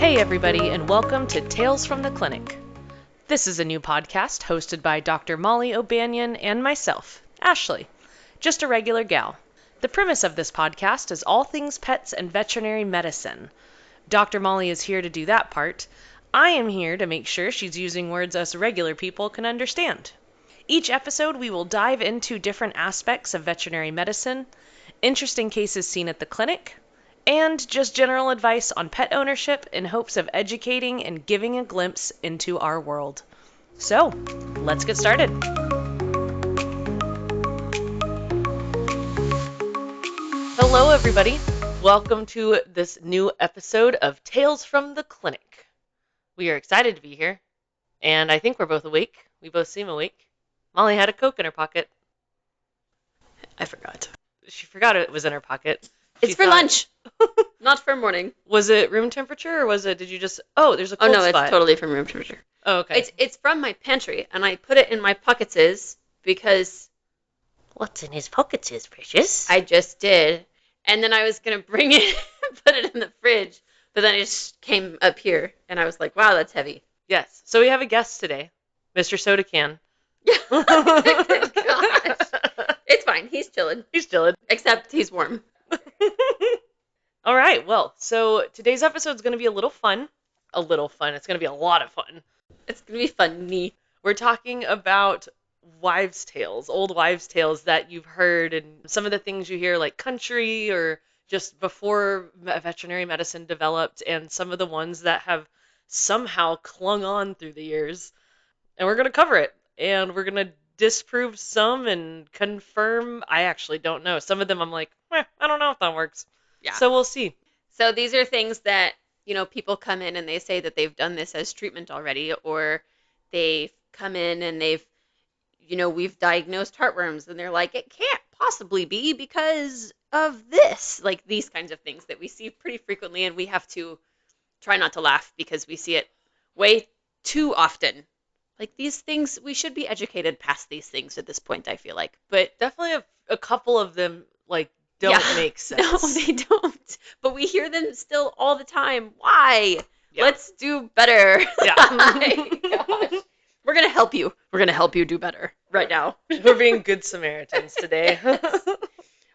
Hey everybody, and welcome to Tales from the Clinic. This is a new podcast hosted by Dr. Molly O'Banion and myself, Ashley, just a regular gal. The premise of this podcast is all things pets and veterinary medicine. Dr. Molly is here to do that part. I am here to make sure she's using words us regular people can understand. Each episode we will dive into different aspects of veterinary medicine, interesting cases seen at the clinic, and just general advice on pet ownership in hopes of educating and giving a glimpse into our world. So, let's get started. Hello, everybody. Welcome to this new episode of Tales from the Clinic. We are excited to be here, and I think we're both awake. We both seem awake. Molly had a Coke in her pocket. I forgot. She forgot it was in her pocket. It's for lunch, not for morning. Was it room temperature, or was it, did you just, oh, there's a cold spot. Oh, no, it's totally from room temperature. Oh, okay. It's from my pantry, and I put it in my pockets because... What's in his pockets is precious. I just did. And then I was going to bring it and put it in the fridge, but then it just came up here, and I was like, wow, that's heavy. Yes. So we have a guest today, Mr. Soda Can. Gosh. It's fine. He's chilling. He's chilling. Except he's warm. All right. Well, so today's episode is going to be a little fun. A little fun. It's going to be a lot of fun. It's going to be funny. We're talking about wives' tales, old wives' tales that you've heard, and some of the things you hear like country or just before veterinary medicine developed, and some of the ones that have somehow clung on through the years. And we're going to cover it. And we're going to disprove some and confirm. I actually don't know. Some of them I'm like, I don't know if that works. Yeah. So we'll see. So these are things that, people come in and they say that they've done this as treatment already, or they've come in and we've diagnosed heartworms, and they're like, it can't possibly be because of this. Like these kinds of things that we see pretty frequently, and we have to try not to laugh because we see it way too often. Like these things, we should be educated past these things at this point, I feel like. But definitely a couple of them don't make sense. No, they don't. But we hear them still all the time. Why? Yeah. Let's do better. Yeah. Oh my gosh. We're going to help you. We're going to help you do better right now. We're being good Samaritans today. Yes.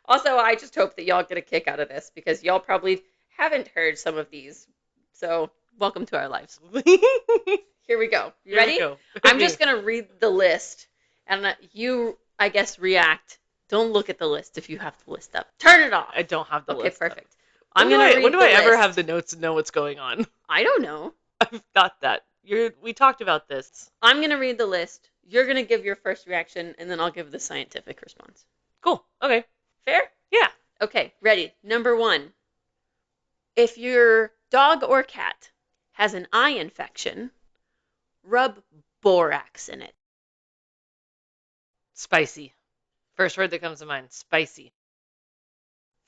Also, I just hope that y'all get a kick out of this because y'all probably haven't heard some of these. So welcome to our lives. Here we go. You ready? I'm just going to read the list, and you, I guess, react. Don't look at the list if you have the list up. Turn it off. I don't have the list. Okay, perfect. When do I ever have the notes and know what's going on? I don't know. I've got that. We talked about this. I'm going to read the list. You're going to give your first reaction, and then I'll give the scientific response. Cool. Okay. Fair? Yeah. Okay, ready. Number 1. If your dog or cat has an eye infection, rub borax in it. Spicy. First word that comes to mind, spicy.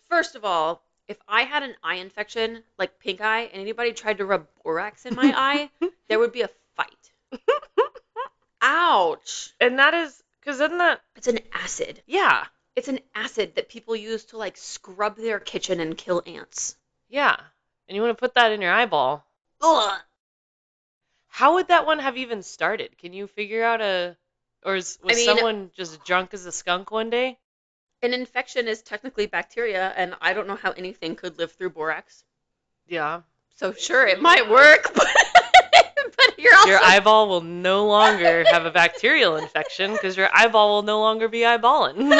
First of all, if I had an eye infection, like pink eye, and anybody tried to rub borax in my eye, there would be a fight. Ouch. And that is, because isn't that... It's an acid. Yeah. It's an acid that people use to, scrub their kitchen and kill ants. Yeah. And you want to put that in your eyeball. Ugh. How would that one have even started? Can you figure out was someone just drunk as a skunk one day? An infection is technically bacteria, and I don't know how anything could live through borax. Yeah. So sure, it might work, but you're also... Your eyeball will no longer have a bacterial infection because your eyeball will no longer be eyeballing.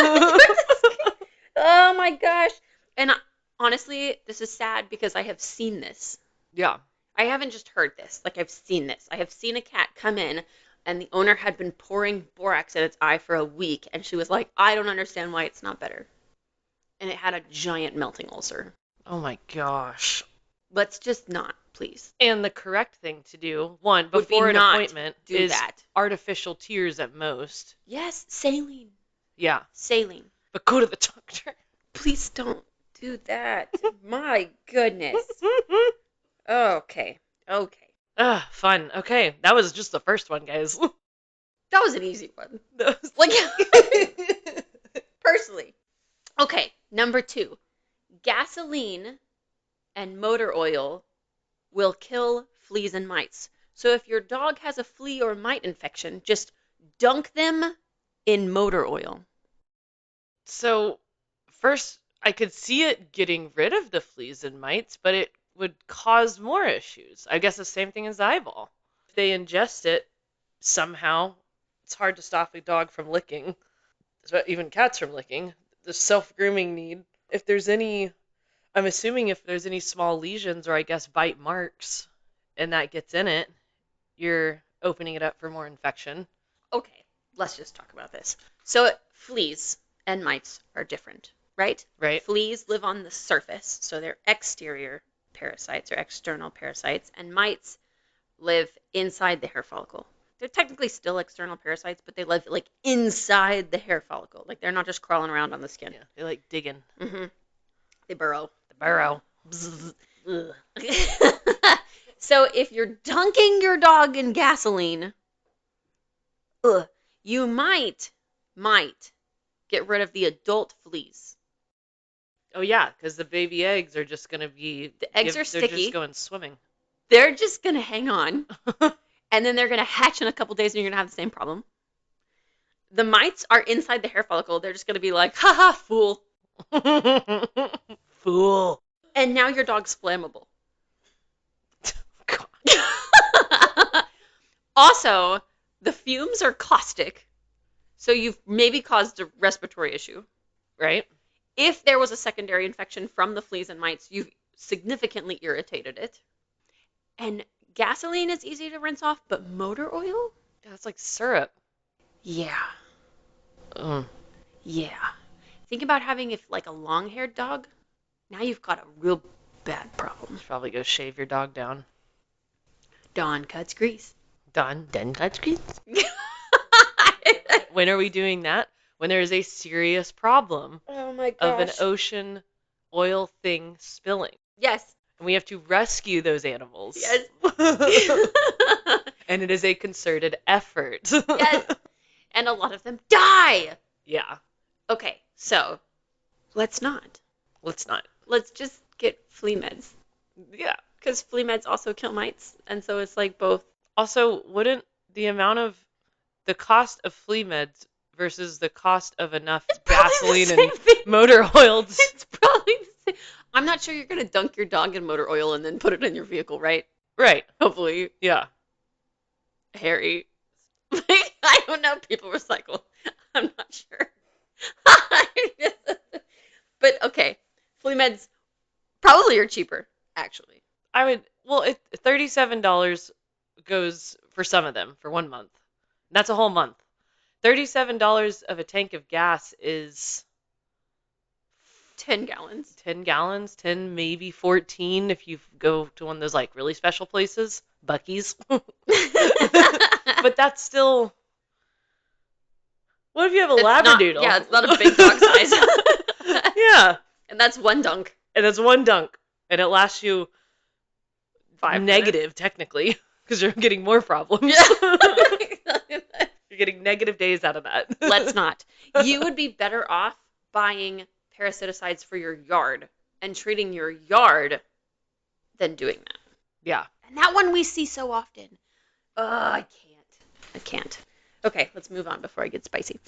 Oh my gosh. And honestly, this is sad because I have seen this. Yeah. I haven't just heard this. I've seen this. I have seen a cat come in, and the owner had been pouring borax in its eye for a week, and she was like, I don't understand why it's not better. And it had a giant melting ulcer. Oh my gosh. Let's just not, please. And the correct thing to do, one, before an appointment, is artificial tears at most. Yes, saline. Yeah. Saline. But go to the doctor. Please don't do that. My goodness. Okay. Fun. Okay, that was just the first one, guys. That was an easy one. Personally. Okay, number 2. Gasoline and motor oil will kill fleas and mites. So if your dog has a flea or mite infection, just dunk them in motor oil. So, first, I could see it getting rid of the fleas and mites, but it would cause more issues. I guess the same thing as the eyeball. If they ingest it somehow, it's hard to stop a dog from licking, even cats from licking. The self-grooming need. If there's any, I'm assuming if there's any small lesions or I guess bite marks and that gets in it, you're opening it up for more infection. Okay, let's just talk about this. So fleas and mites are different, right? Right. Fleas live on the surface, so they're exterior parasites or external parasites, and mites live inside the hair follicle. They're technically still external parasites, but they live like inside the hair follicle. Like they're not just crawling around on the skin. Yeah, they like digging. Mm-hmm. They burrow. The burrow. So if you're dunking your dog in gasoline, you might get rid of the adult fleas. Oh yeah, because the baby eggs are just gonna be. The eggs are sticky. They're just going swimming. They're just gonna hang on, and then they're gonna hatch in a couple days, and you're gonna have the same problem. The mites are inside the hair follicle. They're just gonna be like, "Ha ha, fool, fool!" And now your dog's flammable. Also, the fumes are caustic, so you've maybe caused a respiratory issue. Right? If there was a secondary infection from the fleas and mites, you've significantly irritated it. And gasoline is easy to rinse off, but motor oil? That's like syrup. Yeah. Yeah. Think about having like a long-haired dog. Now you've got a real bad problem. You should probably go shave your dog down. Dawn cuts grease. Dawn cuts grease. When are we doing that? When there is a serious problem of an ocean oil thing spilling. Yes. And we have to rescue those animals. Yes. And it is a concerted effort. Yes. And a lot of them die. Yeah. Okay, so let's not. Let's not. Let's just get flea meds. Yeah. Because flea meds also kill mites. And so it's like both. Also, wouldn't the cost of flea meds versus the cost of enough gasoline and motor oil. It's probably the same. I'm not sure you're going to dunk your dog in motor oil and then put it in your vehicle, right? Right. Hopefully. Yeah. Harry. I don't know. People recycle. I'm not sure. But okay. Flea meds probably are cheaper, actually. $37 goes for some of them for 1 month. That's a whole month. $37 of a tank of gas is 10 gallons. 10 gallons, 10, maybe 14 if you go to one of those like really special places, Buc-ee's. But that's still. What if you have a Labradoodle? Yeah, it's not a big dog size. Yeah. And that's one dunk. And it's one dunk. And it lasts you 5 negative, minutes. Technically, because you're getting more problems. Yeah. You're getting negative days out of that. Let's not. You would be better off buying parasiticides for your yard and treating your yard than doing that. Yeah. And that one we see so often. I can't. Okay, let's move on before I get spicy.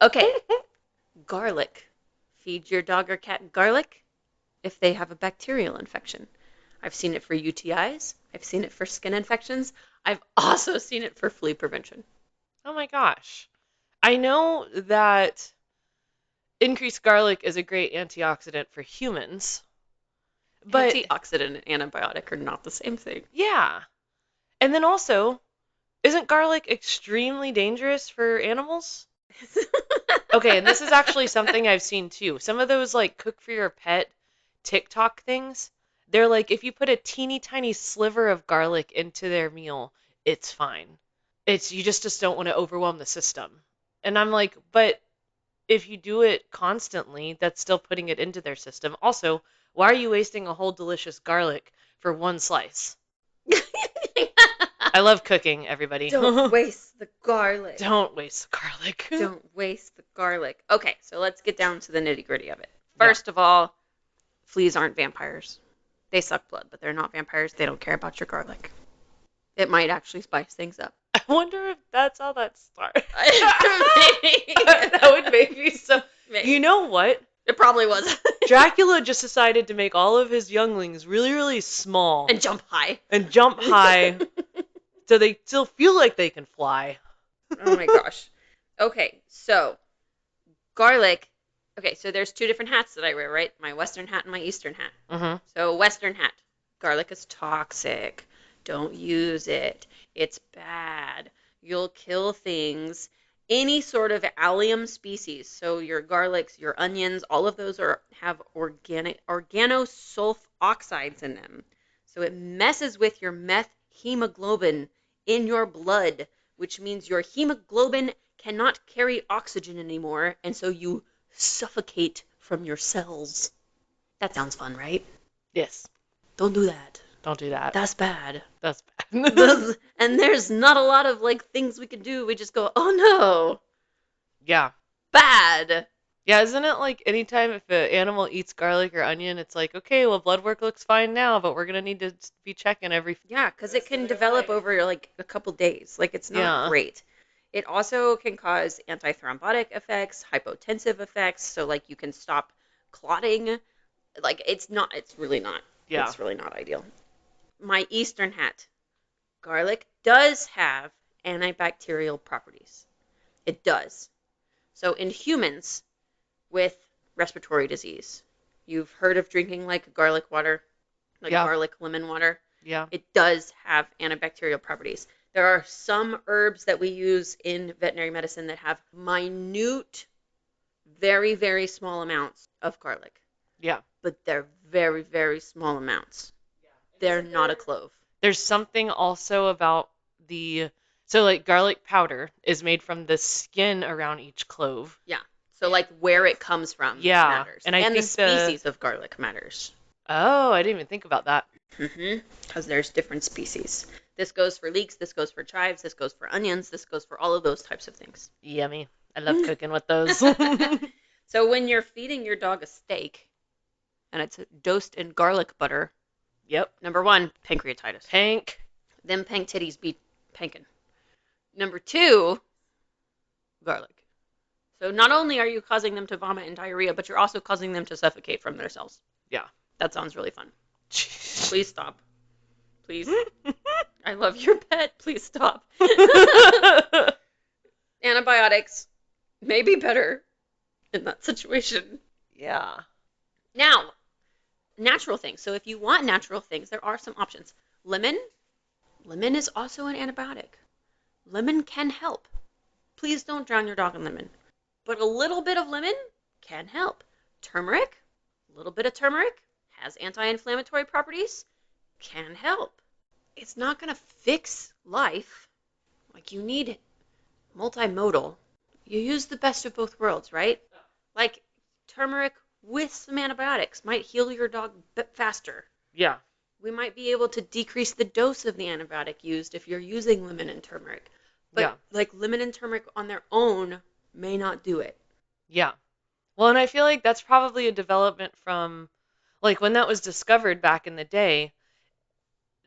Okay. Garlic. Feed your dog or cat garlic if they have a bacterial infection. I've seen it for UTIs. I've seen it for skin infections. I've also seen it for flea prevention. Oh my gosh. I know that increased garlic is a great antioxidant for humans. But antioxidant and antibiotic are not the same thing. Yeah. And then also, isn't garlic extremely dangerous for animals? Okay, and this is actually something I've seen too. Some of those like cook for your pet TikTok things, they're like if you put a teeny tiny sliver of garlic into their meal, it's fine. You just don't want to overwhelm the system. And I'm like, but if you do it constantly, that's still putting it into their system. Also, why are you wasting a whole delicious garlic for one slice? I love cooking, everybody. Don't waste the garlic. Don't waste the garlic. Don't waste the garlic. Okay, so let's get down to the nitty-gritty of it. First of all, fleas aren't vampires. They suck blood, but they're not vampires. They don't care about your garlic. It might actually spice things up. I wonder if that's how that started. Maybe. That would make me so... Maybe. You know what? It probably was. Dracula just decided to make all of his younglings really, really small. And jump high. And jump high so they still feel like they can fly. Oh my gosh. Okay, so garlic. Okay, so there's two different hats that I wear, right? My Western hat and my Eastern hat. Mm-hmm. So Western hat. Garlic is toxic. Don't use it. It's bad. You'll kill things. Any sort of allium species, so your garlics, your onions, all of those have organosulf oxides in them. So it messes with your meth hemoglobin in your blood, which means your hemoglobin cannot carry oxygen anymore, and so you suffocate from your cells. That sounds fun, right? Yes. Don't do that. Don't do that. That's bad. That's bad. And there's not a lot of things we can do. We just go, oh no. Yeah. Bad. Yeah, isn't it like anytime if an animal eats garlic or onion, it's like, okay, well, blood work looks fine now, but we're going to need to be checking every... Yeah, because it can develop over a couple days. It's not great. It also can cause antithrombotic effects, hypotensive effects, so you can stop clotting. It's really not. Yeah. It's really not ideal. My Eastern hat. Garlic does have antibacterial properties. It does. So in humans with respiratory disease, you've heard of drinking garlic water, garlic lemon water. Yeah. It does have antibacterial properties. There are some herbs that we use in veterinary medicine that have minute, very, very small amounts of garlic. Yeah. But they're very, very small amounts. They're not a clove. There's something also about so garlic powder is made from the skin around each clove. Yeah. So where it comes from matters. And I think the species of garlic matters. Oh, I didn't even think about that. Mm-hmm. Because there's different species. This goes for leeks, this goes for chives, this goes for onions, this goes for all of those types of things. Yummy. I love cooking with those. So when you're feeding your dog a steak and it's dosed in garlic butter, yep. Number 1, pancreatitis. Pank. Them pank titties be pankin'. Number 2, garlic. So not only are you causing them to vomit and diarrhea, but you're also causing them to suffocate from their cells. Yeah. That sounds really fun. Please stop. Please. I love your pet. Please stop. Antibiotics may be better in that situation. Yeah. Now, natural things. So if you want natural things, there are some options. Lemon is also an antibiotic. Lemon can help. Please don't drown your dog in lemon. But a little bit of lemon can help. Turmeric, a little bit of turmeric has anti-inflammatory properties, can help. It's not going to fix life. You need multimodal. You use the best of both worlds, right? Turmeric with some antibiotics might heal your dog a bit faster. Yeah. We might be able to decrease the dose of the antibiotic used if you're using lemon and turmeric. But lemon and turmeric on their own may not do it. Yeah. Well, and I feel like that's probably a development from when that was discovered back in the day,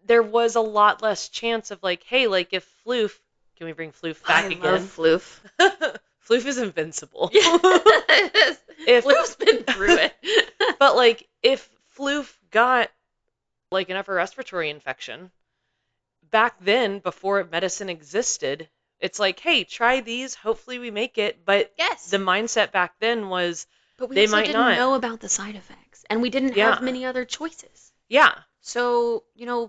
there was a lot less chance of hey, if Floof, can we bring Floof back again? I love Floof. Floof is invincible. Floof's been through it. But if Floof got an upper respiratory infection, back then, before medicine existed, it's hey, try these, hopefully we make it. But yes, the mindset back then was but we they also might didn't not know about the side effects, and we didn't have many other choices. Yeah. So,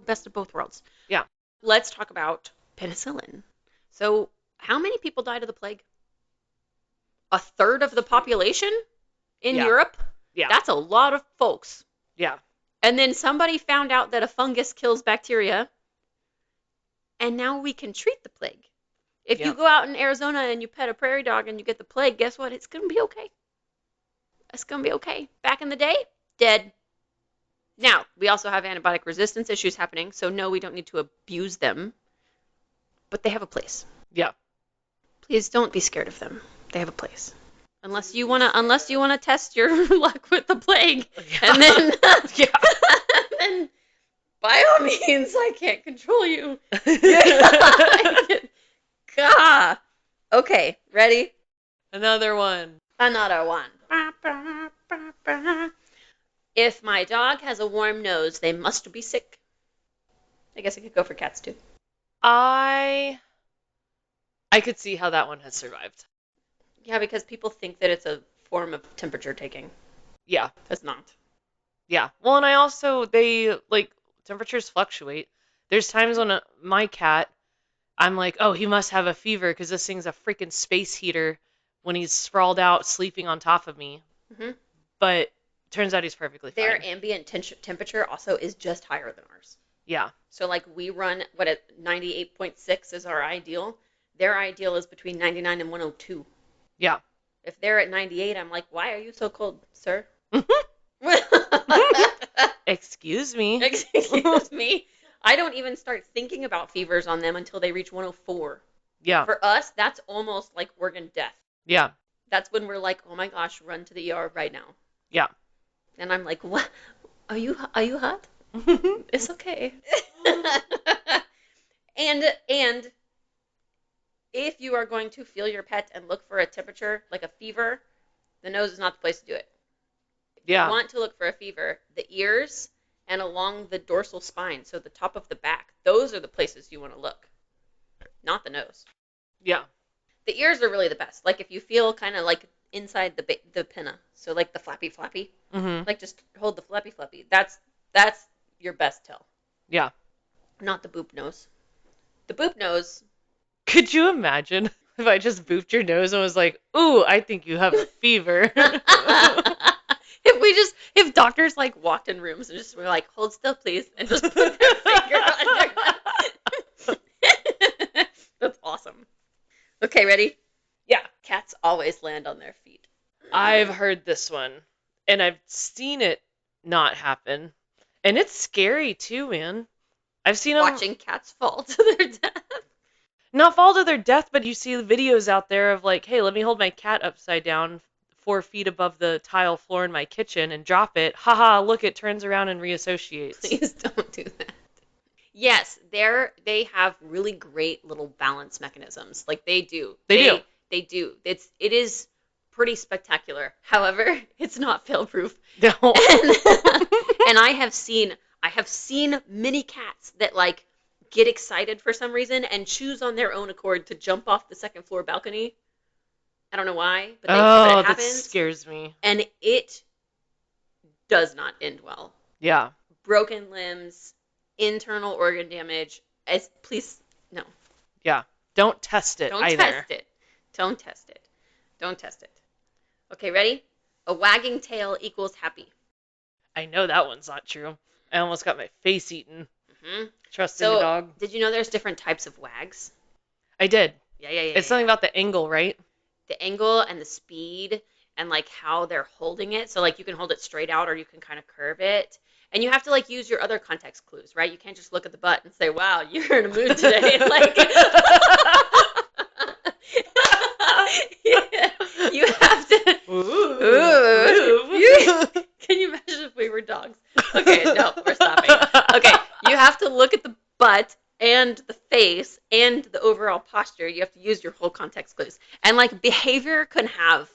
best of both worlds. Yeah. Let's talk about penicillin. So, how many people died of the plague? A third of the population in Europe? Yeah. That's a lot of folks. Yeah. And then somebody found out that a fungus kills bacteria, and now we can treat the plague. If you go out in Arizona and you pet a prairie dog and you get the plague, guess what? It's going to be okay. It's going to be okay. Back in the day, dead. Now, we also have antibiotic resistance issues happening, so no, we don't need to abuse them. But they have a place. Yeah. Please don't be scared of them. They have a place. Unless you wanna test your luck with the plague, and then by all means, I can't control you. Gah. Okay, ready? Another one. Another one. If my dog has a warm nose, they must be sick. I guess I could go for cats too. I could see how that one has survived. Yeah, because people think that it's a form of temperature taking. Yeah. It's not. Yeah. Well, and I also, temperatures fluctuate. There's times when my cat, I'm like, oh, he must have a fever because this thing's a freaking space heater when he's sprawled out sleeping on top of me. Mm-hmm. But turns out he's perfectly fine. Their ambient temperature also is just higher than ours. Yeah. So like we run, what, at 98.6 is our ideal. Their ideal is between 99 and 102. Yeah. If they're at 98, I'm like, why are you so cold, sir? Excuse me. Excuse me. I don't even start thinking about fevers on them until they reach 104. Yeah. For us, that's almost like organ death. Yeah. That's when we're like, oh my gosh, run to the ER right now. Yeah. And I'm like, what? Are you hot? It's okay. And if you are going to feel your pet and look for a temperature, like a fever, the nose is not the place to do it. If you want to look for a fever, the ears and along the dorsal spine, so the top of the back, those are the places you want to look, not the nose. Yeah. The ears are really the best. Like if you feel kind of like inside the pinna, so like the flappy, Mm-hmm. like just hold the flappy. That's your best tell. Yeah. Not the boop nose. The boop nose. Could you imagine if I just booped your nose and was like, ooh, I think you have a fever? If doctors like walked in rooms and just were like, hold still, please, and just put their finger on your nose. That's awesome. Okay, ready? Yeah. Cats always land on their feet. I've heard this one, and I've seen it not happen. And it's scary too, man. I've seen them watching cats fall to their death. Not fall to their death, but you see the videos out there of like, hey, let me hold my cat upside down 4 feet above the tile floor in my kitchen and drop it. Haha, look, it turns around and reassociates. Please don't do that. Yes, they have really great little balance mechanisms. Like they do. They do. It is pretty spectacular. However, it's not fail-proof. No. And I have seen many cats that like get excited for some reason and choose on their own accord to jump off the second floor balcony. I don't know why, but it happens. That scares me. And it does not end well. Yeah. Broken Limbs, internal organ damage. Please, no. Yeah. Don't test it either. Don't test it. Okay, ready? A wagging tail equals happy. I know that one's not true. I almost got my face eaten. Mm-hmm. Trusting the dog. Did you know there's different types of wags? I did. Yeah. It's something about the angle, right? The angle and the speed and like how they're holding it. So like you can hold it straight out or you can kind of curve it. And you have to like use your other context clues, right? You can't just look at the butt and say, "Wow, you're in a mood today." Like yeah, you have to. Can you imagine if we were dogs? Okay, no, we're stopping. Okay, you have to look at the butt and the face and the overall posture. You have to use your whole context clues. And like behavior can have,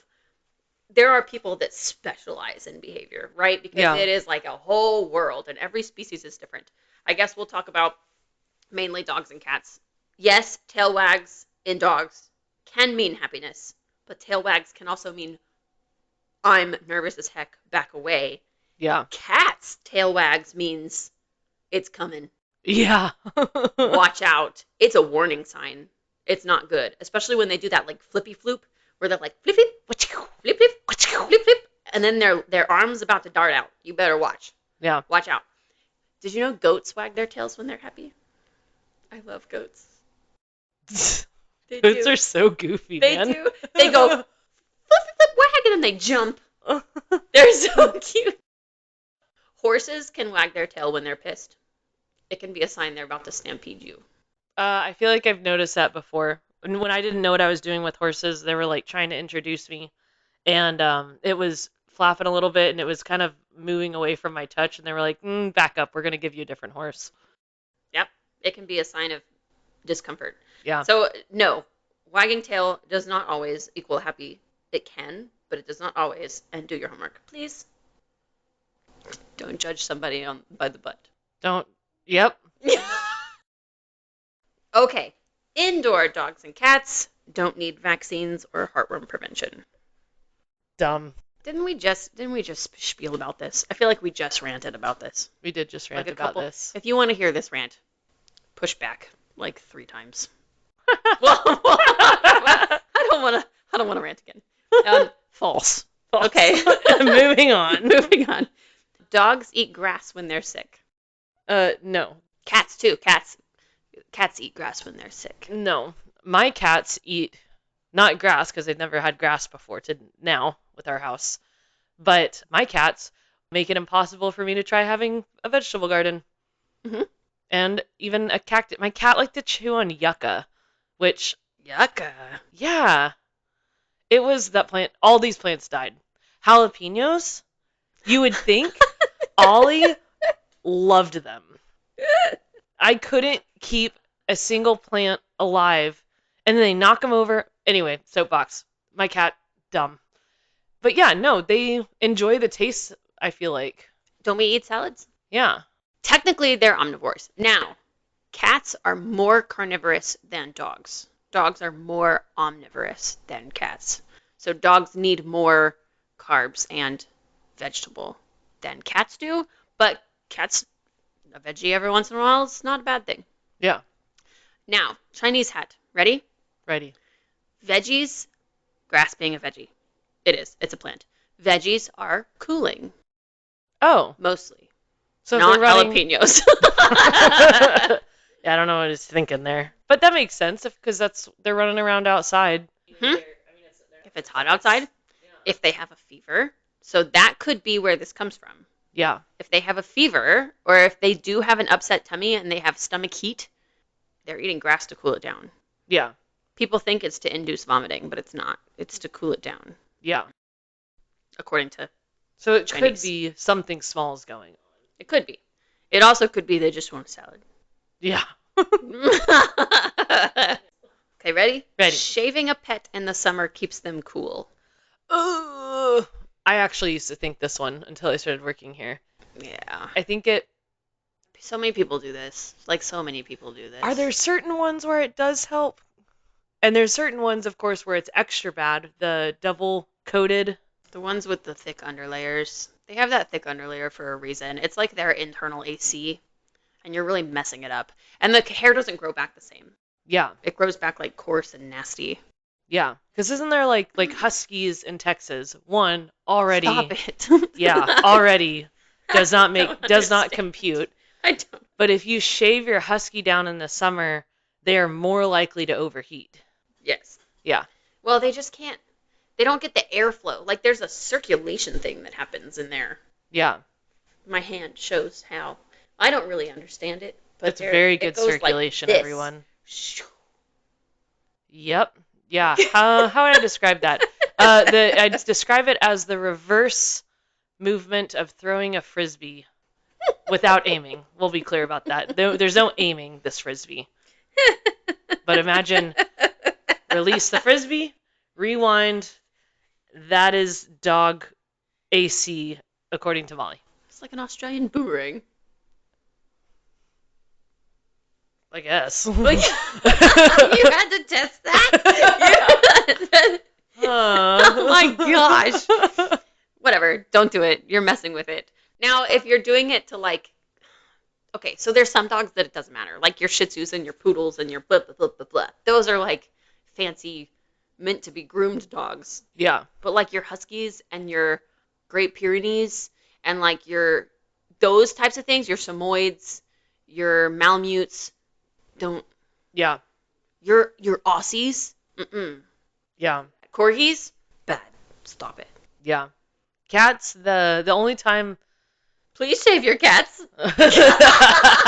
there are people that specialize in behavior, right? Because it is like a whole world and every species is different. I guess we'll talk about mainly dogs and cats. Yes, tail wags in dogs can mean happiness, but tail wags can also mean I'm nervous as heck, back away. Yeah. Cats tail wags means it's coming. Yeah. Watch out. It's a warning sign. It's not good. Especially when they do that like flippy floop, where they're like flip flip, flip flip, flip flip, and then their arm's about to dart out. You better watch. Yeah. Watch out. Did you know goats wag their tails when they're happy? I love goats. Goats are so goofy, man. They do. They go flip flip flip wag and then they jump. They're so cute. Horses can wag their tail when they're pissed. It can be a sign they're about to stampede you. I feel like I've noticed that before. When I didn't know what I was doing with horses, they were like trying to introduce me. And it was flapping a little bit, and it was kind of moving away from my touch, and they were like, back up, we're going to give you a different horse. Yep. It can be a sign of discomfort. Yeah. So, no, wagging tail does not always equal happy. It can, but it does not always. And do your homework, please. Don't judge somebody by the butt. Don't. Yep. Okay. Indoor dogs and cats don't need vaccines or heartworm prevention. Dumb. Didn't we just spiel about this? I feel like we just ranted about this. We did just rant about this. If you want to hear this rant, push back like 3 times. Well, I don't want to rant again. False. Okay. Moving on. Moving on. Dogs eat grass when they're sick. No. Cats too. Cats eat grass when they're sick. No. My cats eat not grass because they've never had grass before to now with our house. But my cats make it impossible for me to try having a vegetable garden. Mm-hmm. And even a cactus. My cat liked to chew on yucca, which... Yucca. Yeah. It was that plant. All these plants died. Jalapenos, you would think Ollie loved them. I couldn't keep a single plant alive, and then they knock them over. Anyway, soapbox. My cat, dumb. But yeah, no, they enjoy the taste, I feel like. Don't we eat salads? Yeah. Technically, they're omnivores. Now, cats are more carnivorous than dogs. Dogs are more omnivorous than cats. So dogs need more carbs and vegetable than cats do, but cats, a veggie every once in a while is not a bad thing. Yeah. Now, Chinese hat. Ready? Ready. Veggies, grass being a veggie. It is. It's a plant. Veggies are cooling. Oh. Mostly. So not they're running... jalapenos. Yeah, I don't know what I was thinking there. But that makes sense because they're running around outside. Hmm? If it's hot outside, if they have a fever. So that could be where this comes from. Yeah. If they have a fever, or if they do have an upset tummy and they have stomach heat, they're eating grass to cool it down. Yeah. People think it's to induce vomiting, but it's not. It's to cool it down. Yeah. According to So it Chinese. could be something small is going on. It could be. It also could be they just want a salad. Yeah. Okay, ready? Ready. Shaving a pet in the summer keeps them cool. I actually used to think this one until I started working here. Yeah. I think it... So many people do this. Like, so many people do this. Are there certain ones where it does help? And there's certain ones, of course, where it's extra bad. The double-coated... The ones with the thick underlayers. They have that thick underlayer for a reason. It's like their internal AC, and you're really messing it up. And the hair doesn't grow back the same. Yeah. It grows back, like, coarse and nasty. Yeah. Because isn't there, like huskies in Texas? One already... Stop it. Yeah, already does not understand. compute. I don't. But if you shave your husky down in the summer, they are more likely to overheat. Yes. Yeah. Well, they just can't. They don't get the airflow. Like, there's a circulation thing that happens in there. Yeah. My hand shows how. I don't really understand it. But It's very good circulation, like everyone. Yep. Yeah. How would I describe that? I'd describe it as the reverse movement of throwing a frisbee without aiming. We'll be clear about that. There's no aiming this frisbee. But imagine release the frisbee, rewind. That is dog AC, according to Molly. It's like an Australian boomerang. I guess. Like, you had to test that? Oh my gosh. Whatever. Don't do it. You're messing with it. Now, if you're doing it to like... Okay, so there's some dogs that it doesn't matter. Like your Shih Tzus and your Poodles and your blah, blah, blah, blah, blah. Those are like fancy, meant to be groomed dogs. Yeah. But like your Huskies and your Great Pyrenees and like those types of things, your Samoyeds, your Malamutes, don't... Yeah. Your Aussies, mm-mm. Yeah. Corgis, bad. Stop it. Yeah. Cats, the only time... Please shave your cats. I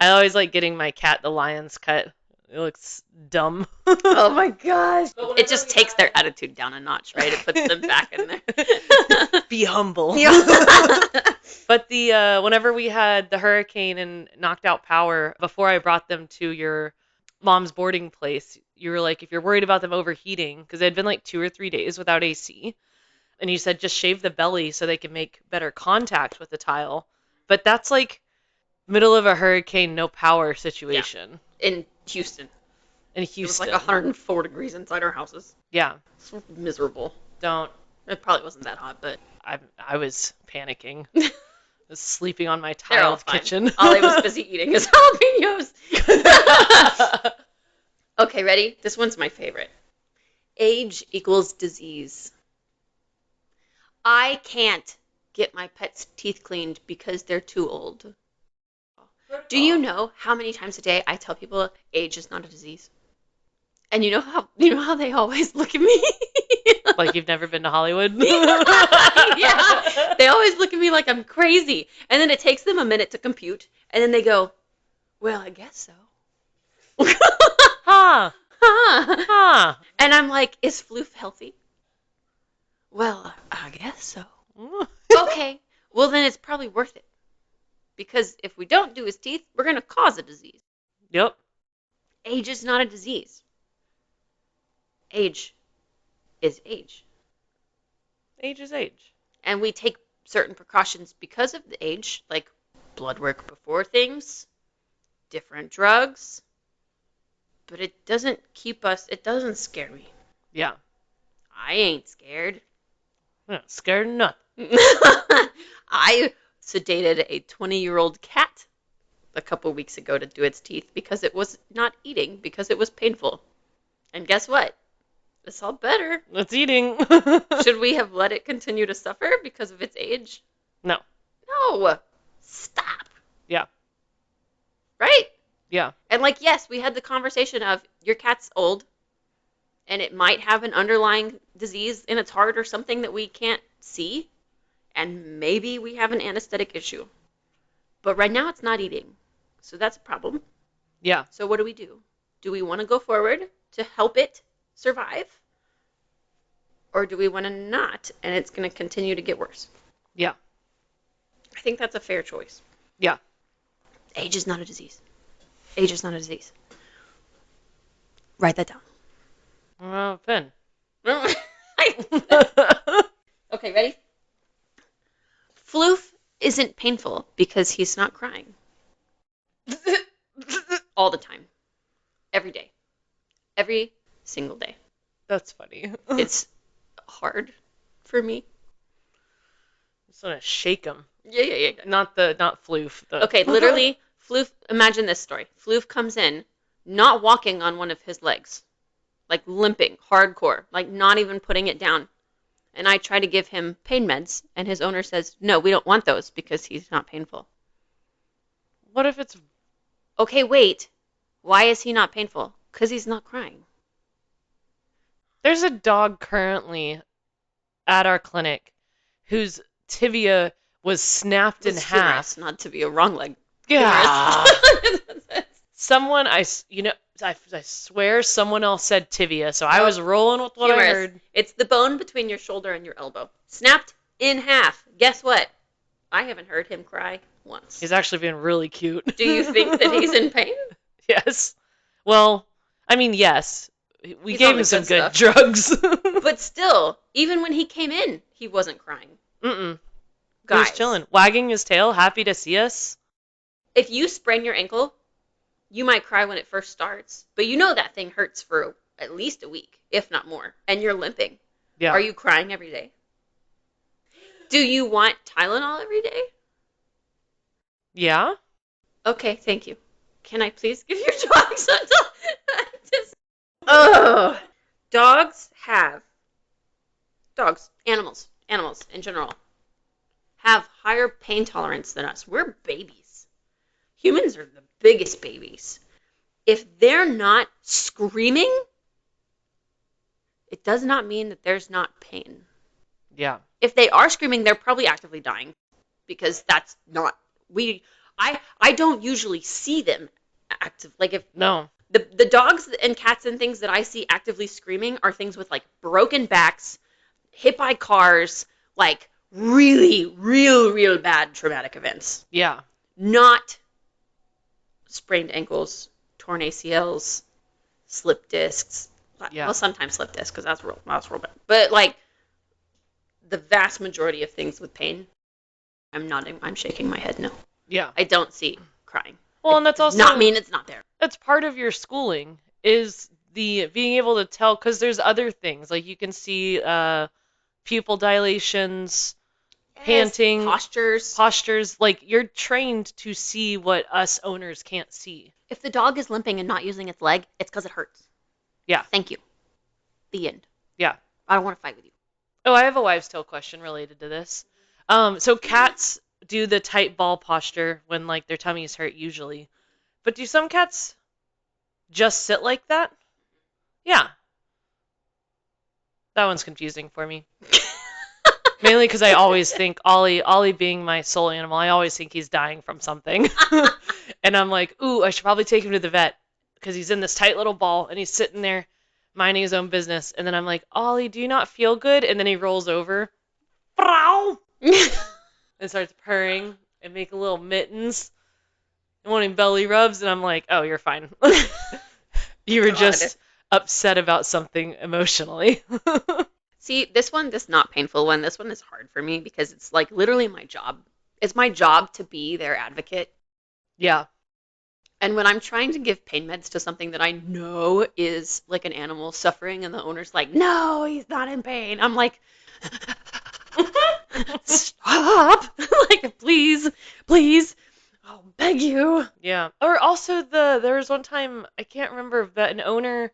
always like getting my cat the lion's cut. It looks dumb. Oh my gosh. It just takes their attitude down a notch, right? It puts them back in there. Be humble. Yeah. But whenever we had the hurricane and knocked out power, before I brought them to your mom's boarding place, you were like, if you're worried about them overheating, because it had been like 2 or 3 days without AC, and you said just shave the belly so they can make better contact with the tile. But that's like middle of a hurricane, no power situation. Yeah. In Houston. In It was Houston. like 104 degrees inside our houses. Yeah. It's miserable. Don't. It probably wasn't that hot, but I was panicking. I was sleeping on my they're all tiled fine. kitchen. Ollie was busy eating his jalapenos. Okay, ready? This one's my favorite. Age equals disease. I can't get my pet's teeth cleaned because they're too old. Do you know how many times a day I tell people age is not a disease? And you know how they always look at me? Like you've never been to Hollywood? Yeah. They always look at me like I'm crazy. And then it takes them a minute to compute. And then they go, well, I guess so. Huh. Huh. Huh. And I'm like, is floof healthy? Well, I guess so. Okay. Well, then it's probably worth it. Because if we don't do his teeth, we're going to cause a disease. Yep. Age is not a disease. Age is age. Age is age. And we take certain precautions because of the age, like blood work before things, different drugs. But it doesn't scare me. Yeah. I ain't scared. I'm not scared of nothing. I sedated a 20-year-old cat a couple weeks ago to do its teeth because it was not eating because it was painful. And guess what? It's all better. It's eating. Should we have let it continue to suffer because of its age? No. No. Stop. Yeah. Right? Yeah. And like, yes, we had the conversation of your cat's old and it might have an underlying disease in its heart or something that we can't see. And maybe we have an anesthetic issue. But right now it's not eating. So that's a problem. Yeah. So what do? Do we want to go forward to help it survive? Or do we want to not and it's going to continue to get worse? Yeah. I think that's a fair choice. Yeah. Age is not a disease. Age is not a disease. Write that down. Pen. Okay, ready? Floof isn't painful because he's not crying. All the time. Every day. Every single day. That's funny. It's hard for me. Just want to shake him. Yeah. Not floof. Okay, literally, Floof, imagine this story. Floof comes in, not walking on one of his legs. Like limping, hardcore, like not even putting it down. And I try to give him pain meds, and his owner says, no, we don't want those because he's not painful. What if it's... Okay, wait. Why is he not painful? Because he's not crying. There's a dog currently at our clinic whose tibia was snapped in half. Not to be a wrong leg. Yeah. Someone, I swear someone else said tibia, so I was rolling with what I heard. It's the bone between your shoulder and your elbow. Snapped in half. Guess what? I haven't heard him cry once. He's actually being really cute. Do you think that he's in pain? Yes. Well, I mean, yes. We He's gave on him the some good good drugs. But still, even when he came in, he wasn't crying. Mm-mm. He Guys, was chilling, wagging his tail, happy to see us. if you sprain your ankle, you might cry when it first starts, but you know that thing hurts for at least a week, if not more, and you're limping. Yeah. Are you crying every day? Do you want Tylenol every day? Yeah? Okay, thank you. Can I please give your dog some? Oh, animals in general, have higher pain tolerance than us. We're babies. Humans are the biggest babies. If they're not screaming, it does not mean that there's not pain. Yeah. If they are screaming, they're probably actively dying because that's not I don't usually see them active. Like if No. The dogs and cats and things that I see actively screaming are things with like broken backs, hit by cars, like really, real bad traumatic events. Yeah. Not sprained ankles, torn ACLs, slip discs. Yeah. Well, sometimes slip discs because that's real bad. But like the vast majority of things with pain, I'm nodding. I'm shaking my head no. Yeah. I don't see crying. Well, and that's also not mean it's not there. That's part of your schooling is the being able to tell, because there's other things like you can see pupil dilations, panting, postures. Like you're trained to see what us owners can't see. If the dog is limping and not using its leg, it's because it hurts. Yeah. Thank you. The end. Yeah. I don't want to fight with you. Oh, I have a wives' tale question related to this. So cats do the tight ball posture when like their tummies hurt usually. But do some cats just sit like that? Yeah. That one's confusing for me. Mainly because I always think Ollie being my soul animal, I always think he's dying from something. And I'm like, ooh, I should probably take him to the vet because he's in this tight little ball and he's sitting there minding his own business. And then I'm like, Ollie, do you not feel good? And then he rolls over and starts purring and making little mittens and wanting belly rubs. And I'm like, oh, you're fine. You were just upset about something emotionally. See, this not painful one, this one is hard for me because it's like literally my job. It's my job to be their advocate. Yeah. And when I'm trying to give pain meds to something that I know is like an animal suffering and the owner's like, no, he's not in pain. I'm like, stop. Like, please, I'll beg you. Yeah. Or also there was one time, I can't remember, but an owner,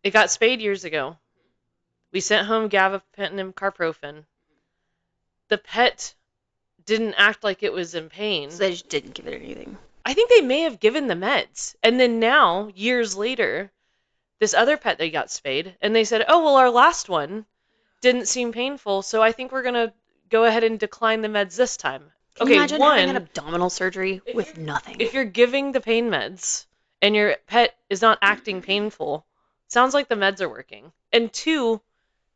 it got spayed years ago. We sent home gabapentin and carprofen. The pet didn't act like it was in pain. So they just didn't give it anything. I think they may have given the meds. And then now, years later, this other pet they got spayed, and they said, oh, well, our last one didn't seem painful, so I think we're going to go ahead and decline the meds this time. Can you imagine having an abdominal surgery with nothing? If you're giving the pain meds and your pet is not acting painful, sounds like the meds are working. And 2,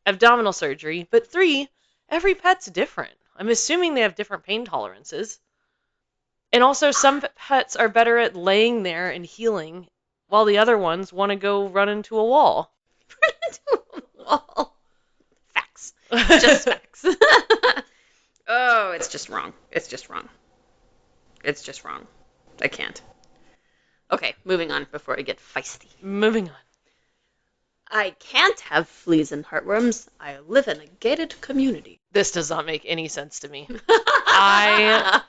abdominal surgery. But 3, every pet's different. I'm assuming they have different pain tolerances. And also, some pets are better at laying there and healing, while the other ones want to go run into a wall. Run into a wall. Facts. Just facts. Oh, it's just wrong. It's just wrong. I can't. Okay, moving on before I get feisty. Moving on. I can't have fleas and heartworms. I live in a gated community. This does not make any sense to me. I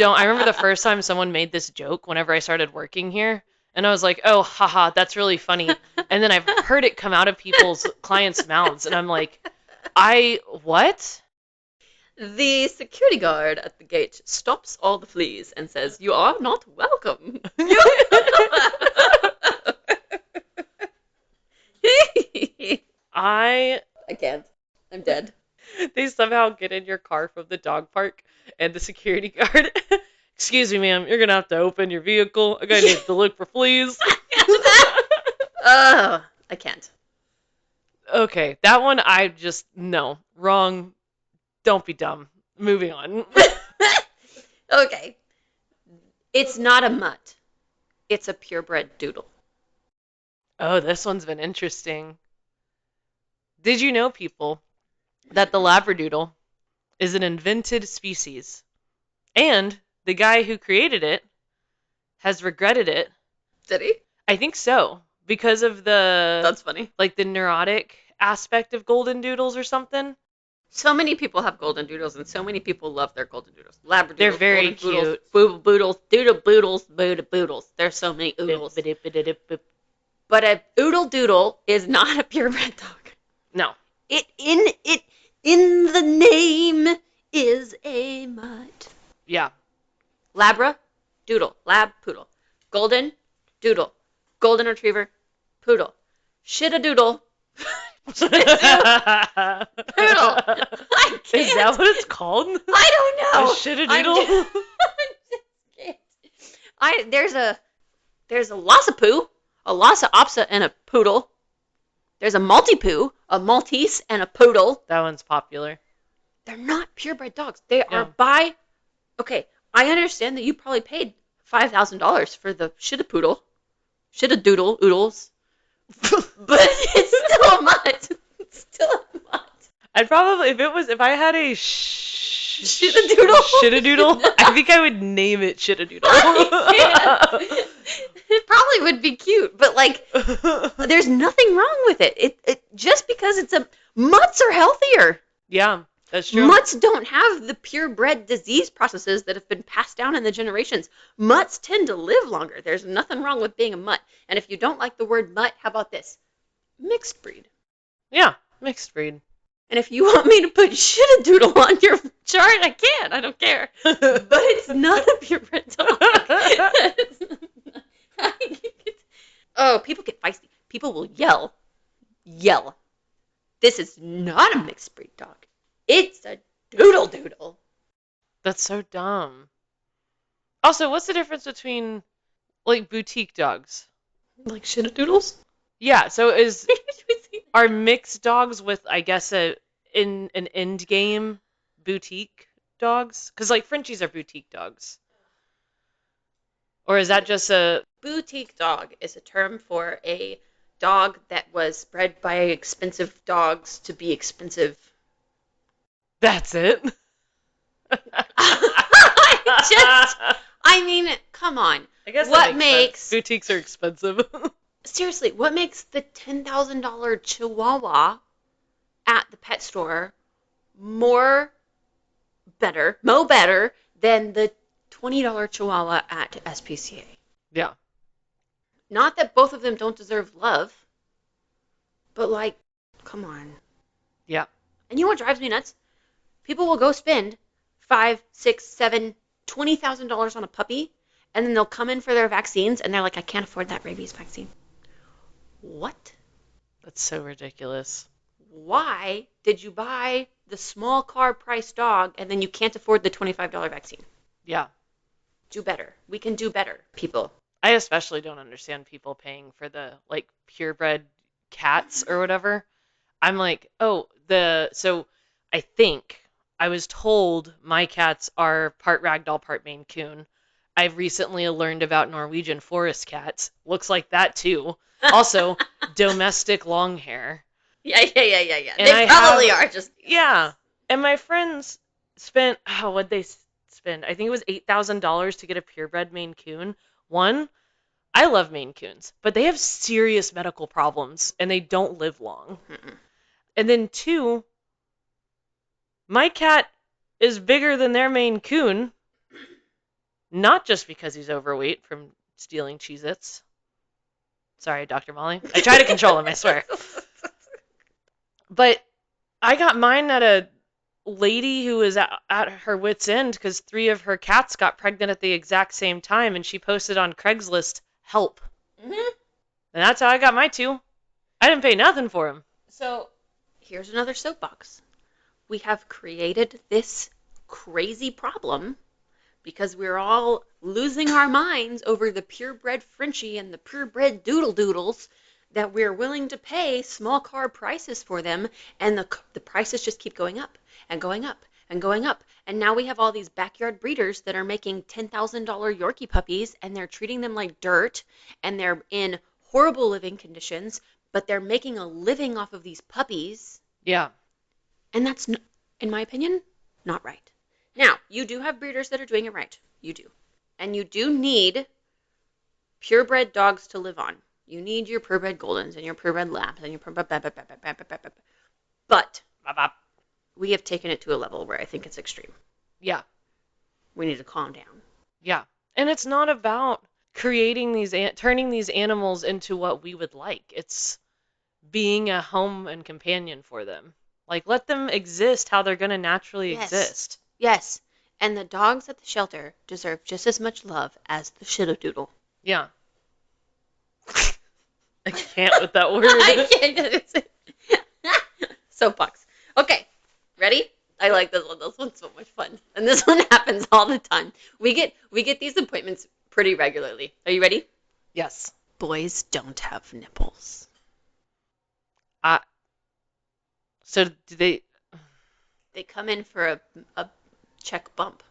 remember the first time someone made this joke whenever I started working here, and I was like, oh, haha, that's really funny. And then I've heard it come out of people's clients' mouths, and I'm like, what? The security guard at the gate stops all the fleas and says, you are not welcome. I can't. I'm dead. They somehow get in your car from the dog park, and the security guard, excuse me, ma'am, you're going to have to open your vehicle. I'm going to need to look for fleas. I can't. Okay, that one no, wrong. Don't be dumb. Moving on. Okay. It's not a mutt. It's a purebred doodle. Oh, this one's been interesting. Did you know, people, that the Labradoodle is an invented species? And the guy who created it has regretted it. Did he? I think so. Because of That's funny. Like the neurotic aspect of golden doodles or something. So many people have golden doodles, and so many people love their golden doodles. Labradoodles, they're very cute. Boodles, doodles. There's so many oodles. But a oodle doodle is not a purebred dog. No. In the name is a mutt. Yeah. Labra, doodle, lab, poodle. Golden, doodle. Golden retriever, poodle. Shit-a-doodle. Poodle. I can't. Is that what it's called? I don't know. A shit-a-doodle? There's a Lossapoo, a Lhasa Apso and a poodle. There's a Maltipoo, a Maltese, and a poodle. That one's popular. They're not purebred dogs. They are by... Okay, I understand that you probably paid $5,000 for the Shitapoodle. Shitadoodle oodles. But it's still a mutt. It's still a mutt. I'd probably, if I had a Shitadoodle? Shitadoodle, I think I would name it Shitadoodle. It probably would be cute, but like, there's nothing wrong with it. It just because it's mutts are healthier. Yeah, that's true. Mutts don't have the purebred disease processes that have been passed down in the generations. Mutts tend to live longer. There's nothing wrong with being a mutt. And if you don't like the word mutt, how about this? Mixed breed. Yeah, mixed breed. And if you want me to put Shitadoodle on your chart, I can. I don't care. But it's not a purebred dog. Oh, people get feisty. People will yell. Yell. This is not a mixed breed dog. It's a doodle. That's so dumb. Also, what's the difference between, like, boutique dogs? Like Shitadoodles? Yeah, so are mixed dogs with, I guess, an end game boutique dogs? Because, like, Frenchies are boutique dogs. Or is that just a... Boutique dog is a term for a dog that was bred by expensive dogs to be expensive. That's it? I mean, come on. I guess what makes... sense. Boutiques are expensive. Seriously, what makes the $10,000 Chihuahua at the pet store better than the $20 Chihuahua at SPCA? Yeah. Not that both of them don't deserve love, but like, come on. Yeah. And you know what drives me nuts? People will go spend $5,000, $6,000, $7,000, $20,000 on a puppy, and then they'll come in for their vaccines, and they're like, I can't afford that rabies vaccine. What? That's so ridiculous. Why did you buy the small car price dog, and then you can't afford the $25 vaccine? Yeah. Do better. We can do better, people. I especially don't understand people paying for the, like, purebred cats or whatever. I'm like, so I think I was told my cats are part ragdoll, part Maine Coon. I've recently learned about Norwegian forest cats. Looks like that too. Also, domestic long hair. Yeah. And they probably are just... Yeah. And my friends spent, what'd they spend? I think it was $8,000 to get a purebred Maine Coon. One, I love Maine Coons, but they have serious medical problems and they don't live long. Mm-mm. And then two, my cat is bigger than their Maine Coon, not just because he's overweight from stealing Cheez-Its. Sorry, Dr. Molly. I try to control him, I swear. But I got mine at a lady who was at her wit's end because 3 of her cats got pregnant at the exact same time, and she posted on Craigslist, help. Mm-hmm. And that's how I got my 2. I didn't pay nothing for them. So, here's another soapbox. We have created this crazy problem because we're all losing our minds over the purebred Frenchie and the purebred doodles that we're willing to pay small car prices for them, and the prices just keep going up and going up and going up. And now we have all these backyard breeders that are making $10,000 Yorkie puppies, and they're treating them like dirt, and they're in horrible living conditions, but they're making a living off of these puppies. Yeah. And that's, in my opinion, not right. Now, you do have breeders that are doing it right. You do. And you do need purebred dogs to live on. You need your purebred Goldens and your purebred Labs and your purebred... But we have taken it to a level where I think it's extreme. Yeah. We need to calm down. Yeah. And it's not about creating turning these animals into what we would like. It's being a home and companion for them. Like, let them exist how they're going to naturally exist. Yes. And the dogs at the shelter deserve just as much love as the Shitadoodle. Yeah. I can't with that word. I can't. Soapbox. Okay. Ready? I like this one. This one's so much fun. And this one happens all the time. We get these appointments pretty regularly. Are you ready? Yes. Boys don't have nipples. So do they? They come in for a check bump.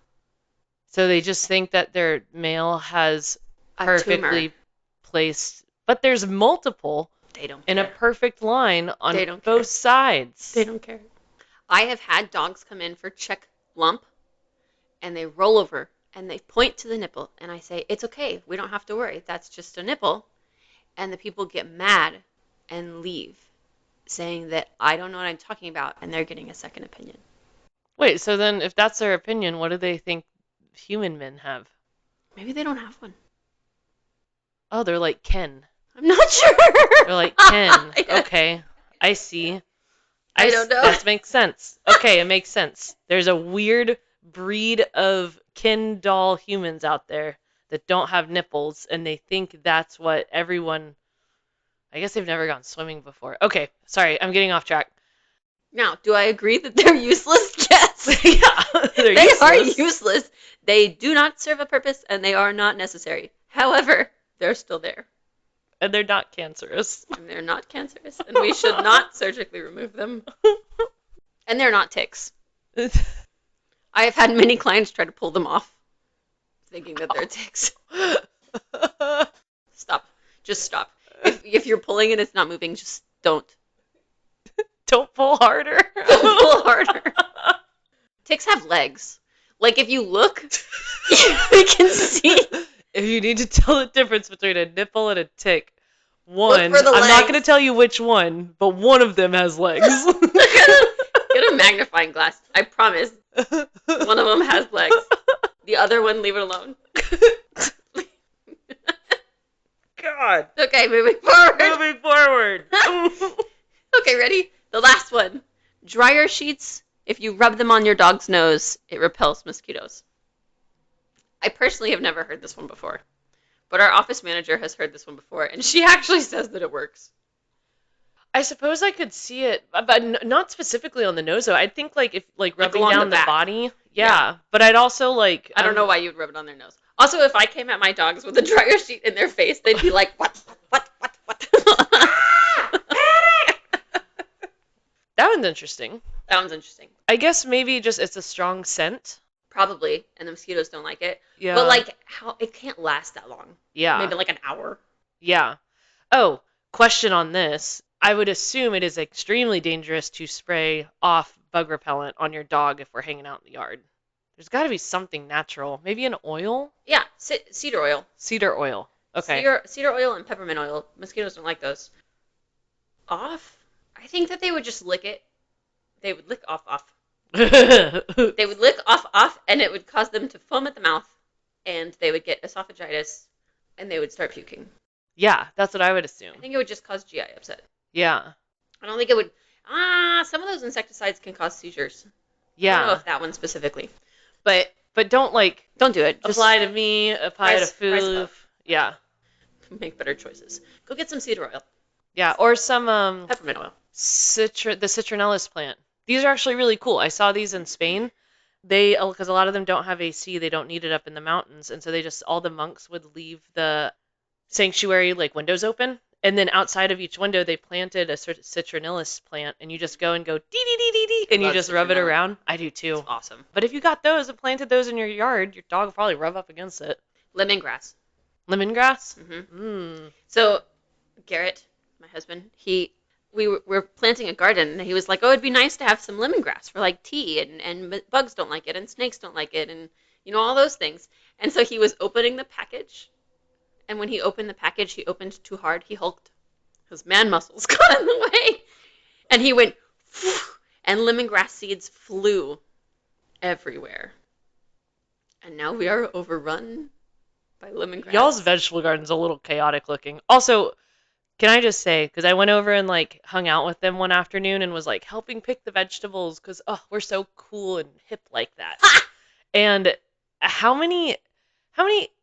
So they just think that their male has A perfectly tumor. placed, but there's multiple They don't in a care. perfect line on They don't both care. sides. They don't care. I have had dogs come in for check lump, and they roll over, and they point to the nipple, and I say, it's okay, we don't have to worry, that's just a nipple. And the people get mad and leave, saying that I don't know what I'm talking about, and they're getting a second opinion. Wait, so then if that's their opinion, what do they think human men have? Maybe they don't have one. Oh, they're like Ken. I'm not sure. They're like Ken. Okay, I see. I don't know. That makes sense. Okay, it makes sense. There's a weird breed of Ken doll humans out there that don't have nipples, and they think that's what everyone. I guess they've never gone swimming before. Okay, sorry, I'm getting off track. Now, do I agree that they're useless? Yes. Yeah, they're They useless. are useless. They do not serve a purpose, and they are not necessary. However, they're still there. And they're not cancerous. And they're not cancerous, and we should not surgically remove them. And they're not ticks. I have had many clients try to pull them off, thinking that they're ticks. Stop. Just stop. If you're pulling and it's not moving, just don't. Don't pull harder. Don't pull harder. Ticks have legs. Like, if you look, you can see. If you need to tell the difference between a nipple and a tick, one, Look for the I'm not legs. going to tell you which one, but one of them has legs. Get a magnifying glass. I promise. One of them has legs. The other one, leave it alone. God. Okay, moving forward. Moving forward. Okay, ready? The last one. Dryer sheets. If you rub them on your dog's nose, it repels mosquitoes. I personally have never heard this one before, but our office manager has heard this one before, and she actually says that it works. I suppose I could see it, but not specifically on the nose, though. I think, like, if rubbing along down the the back. body. Yeah. But I'd also, like... I don't know why you'd rub it on their nose. Also, if I came at my dogs with a dryer sheet in their face, they'd be like, what? That one's interesting. That one's interesting. I guess maybe just it's a strong scent. Probably, and the mosquitoes don't like it. Yeah. But, like, how it can't last that long. Yeah. Maybe, like, an hour. Yeah. Oh, question on this. I would assume it is extremely dangerous to spray off bug repellent on your dog if we're hanging out in the yard. There's got to be something natural. Maybe an oil? Yeah, cedar oil. Cedar oil. Okay. Cedar oil and peppermint oil. Mosquitoes don't like those. Off? I think that they would just lick it. They would lick off. They would lick off, and it would cause them to foam at the mouth, and they would get esophagitis, and they would start puking. Yeah, that's what I would assume. I think it would just cause GI upset. Yeah. I don't think it would... some of those insecticides can cause seizures. Yeah. I don't know if that one specifically. But don't, like, don't do it. Just apply to me, apply to rise food. above. Yeah. Make better choices. Go get some cedar oil. Yeah, or some Peppermint oil. the citronellus plant. These are actually really cool. I saw these in Spain. Because a lot of them don't have AC, they don't need it up in the mountains, and so all the monks would leave the sanctuary like windows open, and then outside of each window they planted a citronellus plant, and you just go dee dee dee dee dee, and you just rub it around. I do too. It's awesome. But if you got those and planted those in your yard, your dog will probably rub up against it. Lemongrass. Lemongrass? Mm-hmm. So Garrett, my husband, we were planting a garden, and he was like, oh, it'd be nice to have some lemongrass for like tea, and bugs don't like it, and snakes don't like it, and all those things. And so he was opening the package, and when he opened the package, he opened too hard. He hulked. His man muscles got in the way, and he went, phew, and lemongrass seeds flew everywhere. And now we are overrun by lemongrass. Y'all's vegetable garden's a little chaotic looking. Also, can I just say, because I went over and like hung out with them one afternoon and was like helping pick the vegetables because we're so cool and hip like that. And how many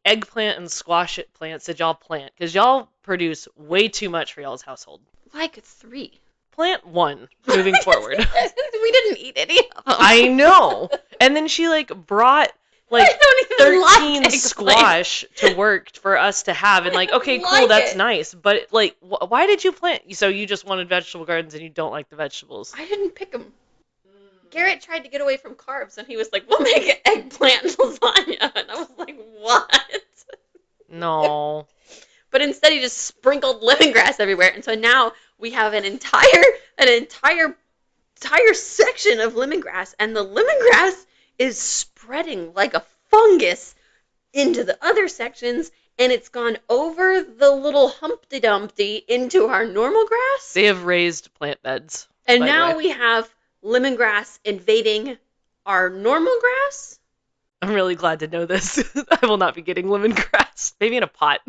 eggplant and squash plants did y'all plant? Because y'all produce way too much for y'all's household. Like 3. Plant 1 moving forward. We didn't eat any of them. I know. And then she like brought like I don't even 13 like squash to work for us to have, and like, okay, cool, like that's it. nice, but like, why did you plant? So you just wanted vegetable gardens and you don't like the vegetables? I didn't pick them. Garrett tried to get away from carbs, and he was like, "We'll make eggplant lasagna," and I was like, "What?" No. But instead, he just sprinkled lemongrass everywhere, and so now we have an entire section of lemongrass, and the lemongrass is spreading like a fungus into the other sections, and it's gone over the little Humpty Dumpty into our normal grass. They have raised plant beds. And by the now way. we have lemongrass invading our normal grass. I'm really glad to know this. I will not be getting lemongrass. Maybe in a pot.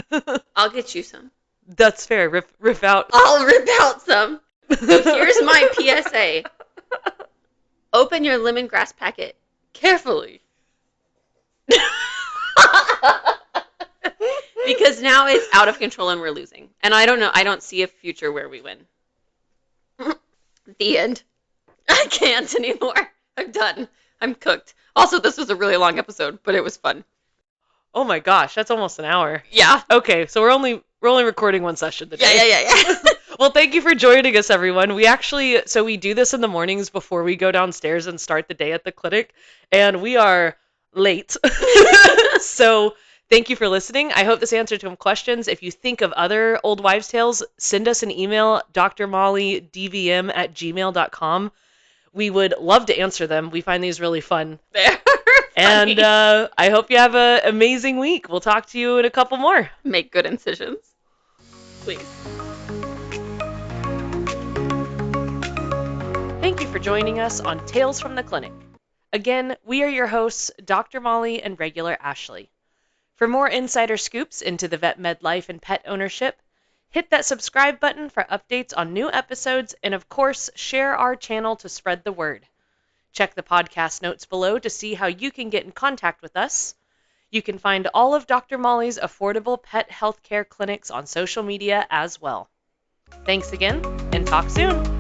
I'll get you some. That's fair. Riff out. I'll rip out some. Here's my PSA. Open your lemongrass packet carefully. Because now it's out of control and we're losing. And I don't know. I don't see a future where we win. The end. I can't anymore. I'm done. I'm cooked. Also, this was a really long episode, but it was fun. Oh my gosh, that's almost an hour. Yeah. Okay, so we're only recording one session today. Yeah. Well, thank you for joining us, everyone. We do this in the mornings before we go downstairs and start the day at the clinic, and we are late. So thank you for listening. I hope this answered some questions. If you think of other old wives' tales, send us an email, drmollydvm@gmail.com. We would love to answer them. We find these really fun. They're And funny. I hope you have an amazing week. We'll talk to you in a couple more. Make good incisions. Please. Thank you for joining us on Tales from the Clinic. Again, we are your hosts, Dr. Molly and regular Ashley. For more insider scoops into the vet med life and pet ownership, hit that subscribe button for updates on new episodes, and of course, share our channel to spread the word. Check the podcast notes below to see how you can get in contact with us. You can find all of Dr. Molly's affordable pet healthcare clinics on social media as well. Thanks again, and talk soon.